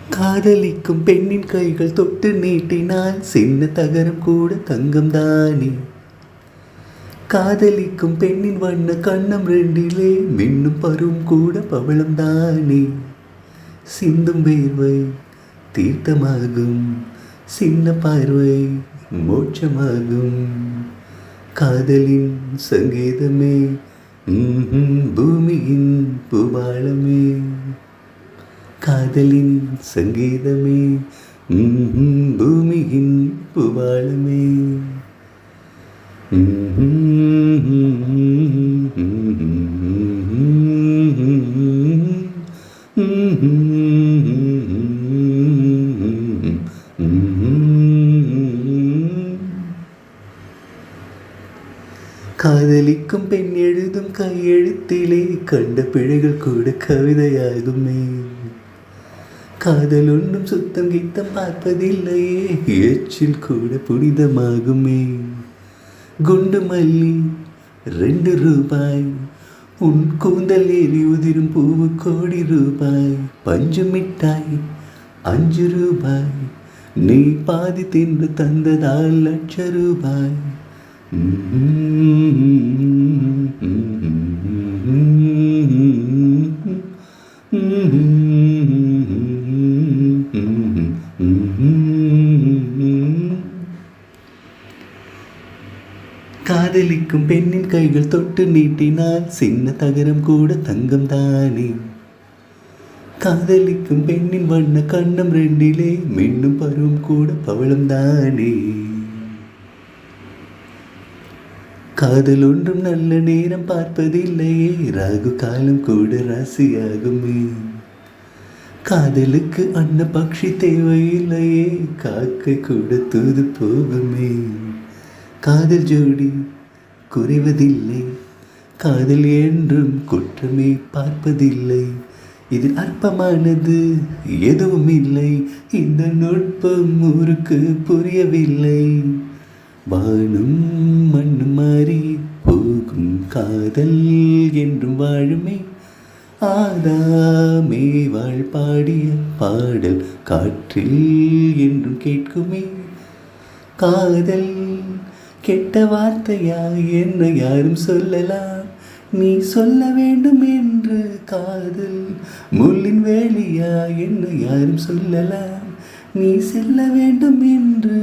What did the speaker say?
காதலிக்கும் பெண்ணின் கைகள் தொட்டு நீட்டினால் சின்ன தகரம் கூட தங்கம் தானே. காதலிக்கும் பெண்ணின் வண்ண கண்ணம் ரெண்டிலே மின்னும் பருவம் கூட பவளம் தானே. சிந்தும் வேர்வை தீர்த்தமாகும், சின்ன பார்வை மோட்சமாகும். காதலின் சங்கீதமே பூமியின் பூபாலமே. காதலின் சங்கீதமே பூமியின் பூபாலமே. காதலிக்கும் பெண் எழுதும் கையெழுத்திலே கண்ட பிழைகள் கூட கவிதையாகுமே. காதல் ஒன்றும் சுத்தம் கீத்தம் பார்ப்பதில்லையே, எச்சில் கூட புனிதமாகுமே. குண்டு மல்லி 2 ரூபாய், உன் கூந்தல் ஏறி உதிரும் பூவு கோடி ரூபாய். பஞ்சு மிட்டாய் 5 ரூபாய், நீ பாதி தின்று தந்ததால் ₹1,00,000. காதலிக்கும் பெண்ணின் கைகள் தொட்டு நீட்டினால் சின்ன தகரம் கூட தங்கம் தானே. காதலிக்கும் பெண்ணின் வண்ண கண்ணம் ரெண்டிலே மின்னும் பருவம் கூட பவளம் தானே. காதல் ஒன்றும் நல்ல நேரம் பார்ப்பதில்லையே, ராகு காலம் கூட ராசியாகுமே. காதலுக்கு அன்ன பக்ஷி தேவையில்லையே, காக்கை கூட தூது போகுமே. காதல் ஜோடி குறைவதில்லை, காதல் என்றும் குற்றமே பார்ப்பதில்லை. இது அற்பமானது எதுவும் இல்லை, இந்த நுட்பம் ஊருக்கு புரியவில்லை. வானும் மண்ணும் மாறி போகும், காதல் என்றும் வாழுமே. ஆதாமே வாழ் பாடிய பாடல் காற்றில் என்றும் கேட்குமே. காதல் கெட்ட வார்த்தையா என்ன யாரும் சொல்லலாம், நீ சொல்ல வேண்டும் என்று. காதல் முள்ளின் வேலியா என்ன யாரும் சொல்லலாம், நீ செல்ல வேண்டும் என்று.